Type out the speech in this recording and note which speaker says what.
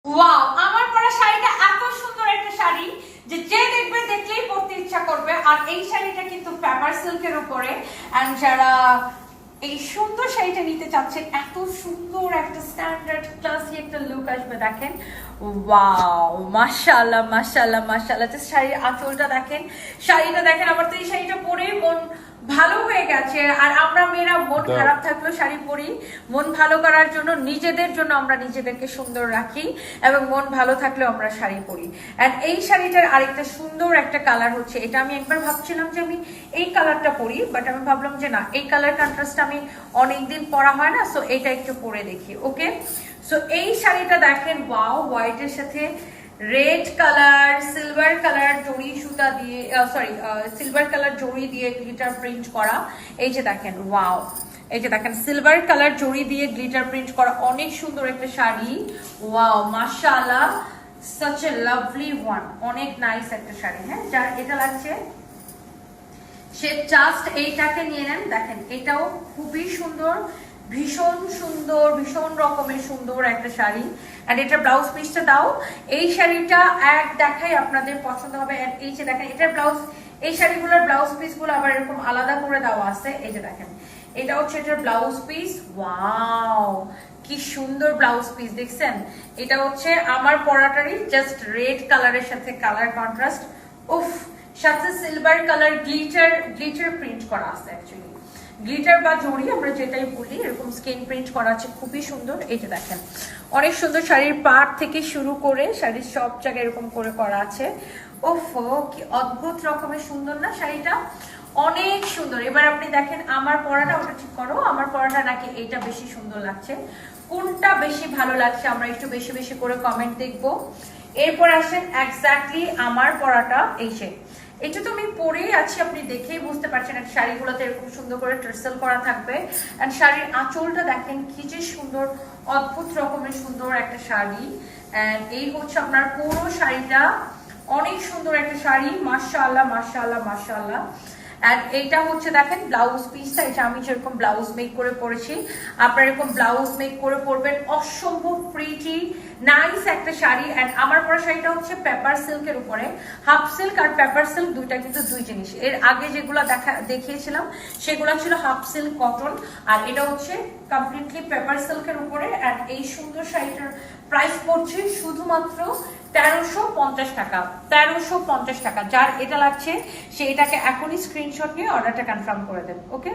Speaker 1: Wow, আমার পরা শাড়িটা এত সুন্দর একটা শাড়ি যে যে দেখবে দেখলেই পরতে ইচ্ছা করবে। আর এই শাড়িটা কিন্তু পেপার সিল্কের উপরে, এন্ড যারা এই সুন্দর শাড়িটা নিতে চাচ্ছেন, এত সুন্দর একটা স্ট্যান্ডার্ড ক্লাসি একটা লুক আসবে। দেখেন, ওয়াও, মাশাআল্লাহ মাশাআল্লাহ মাশাআল্লাহ। জাস্ট শাড়ির আঁচলটা দেখেন, শাড়িটা দেখেন। আমার তো এই শাড়িটা পরে মন ভালো হয়ে গেছে। আর আমরা মেয়েরা মন খারাপ থাকলেও শাড়ি পরি মন ভালো করার জন্য, নিজেদের জন্য আমরা নিজেদেরকে সুন্দর রাখি, এবং মন ভালো থাকলেও আমরা শাড়ি পরি। এন্ড এই শাড়িটার আরেকটা সুন্দর একটা কালার হচ্ছে এটা। আমি একবার ভাবছিলাম যে আমি এই কালারটা পরি, বাট আমি ভাবলাম যে না, এই কালার কন্ট্রাস্ট আমি অনেকদিন পরা হয় না, সো এটা একটু পরে দেখি। ওকে, সো এই শাড়িটা দেখেন, ওয়াও, হোয়াইটের সাথে রেড কালার, সিলভার কালার জড়ি সুতা দিয়ে, সিলভার কালার জড়ি দিয়ে গ্লিটার প্রিন্ট করা। এই যে দেখেন, ওয়াও, এই যে দেখেন সিলভার কালার জড়ি দিয়ে গ্লিটার প্রিন্ট করা, অনেক সুন্দর একটা শাড়ি। ওয়াও, মাশাআল্লাহ, সাচ এ লাভলি ওয়ান, অনেক নাইস একটা শাড়ি। হ্যাঁ, যার এটা লাগছে সে জাস্ট এইটাকে নিয়ে নেন। দেখেন, এটাও খুবই সুন্দর, ভীষণ সুন্দর, ভীষণ রকমের সুন্দর একটা শাড়ি। এন্ড এটার ব্লাউজ পিসটা দাও। এই শাড়িটা এক দেখাই আপনাদের পছন্দ হবে। এন্ড এই যে দেখেন এটার ব্লাউজ, এই শাড়িগুলোর ব্লাউজ পিসগুলো আবার এরকম আলাদা করে দেওয়া আছে। এই যে দেখেন, এটা হচ্ছে এটার ব্লাউজ পিস। ওয়াও, কি সুন্দর ব্লাউজ পিস দেখছেন। এটা হচ্ছে আমার পরাটারই জাস্ট রেড কালারের সাথে কালার কন্ট্রাস্ট। উফ, সাথে সিলভার কালার গ্লিটার প্রিন্ট করা আছে। অ্যাকচুয়ালি গ্লিটার বা জড়ি আমরা যেটাই বলি, এরকম স্কিন প্রিন্ট করা আছে, খুবই সুন্দর। এই যে দেখেন, অনেক সুন্দর। শাড়ির পাড় থেকে শুরু করে শাড়ির সব জায়গায় এরকম করে করা আছে। ওফো, কি অদ্ভুত রকমের সুন্দর না শাড়িটা, অনেক সুন্দর। এবার আপনি দেখেন আমার পরাটা, ওটা ঠিক করো, আমার পরাটা নাকি এইটা বেশি সুন্দর লাগছে, কোনটা বেশি ভালো লাগছে আমরা একটু বেশি বেশি করে কমেন্ট দেখবো। এরপর আসেন এক্স্যাক্টলি আমার পরাটা। এই যে এটা তো আমি পরেই আছি, আপনি দেখেই বুঝতে পারছেন। শাড়িগুলোতে এরকম সুন্দর করে টার্সেল করা থাকবে। এন্ড শাড়ির আঁচলটা দেখেন কি যে সুন্দর, অদ্ভুত রকমের সুন্দর একটা শাড়ি। এন্ড এই হচ্ছে আপনার পুরো শাড়িটা, অনেক সুন্দর একটা শাড়ি। মাশাআল্লাহ মাশাআল্লাহ মাশাআল্লাহ। এন্ড এইটা হচ্ছে দেখেন ব্লাউজ পিসটা। এটা আমি যেরকম ব্লাউজ মেক করে পরেছি, আপনারা এরকম ব্লাউজ মেক করে পরবেন। অসম্ভব প্রিটি নাইস একটা শাড়ি। এন্ড আমার পরা শাড়িটা হচ্ছে পেপার সিল্কের উপরে। হাফ সিল্ক আর পেপার সিল্ক দুইটা কিন্তু দুই জিনিস। এর আগে যেগুলো দেখিয়েছিলাম সেগুলো ছিল হাফ সিল্ক কটন, আর এটা হচ্ছে কমপ্লিটলি পেপার সিল্কের উপরে। এন্ড এই সুন্দর শাড়িটার প্রাইস পড়ছে শুধুমাত্র 1350 টাকা। 1350 টাকা। যার এটা লাগছে সে এটাকে এখনই স্ক্রিনশট নিয়ে অর্ডারটা কনফার্ম করে দেন। ওকে।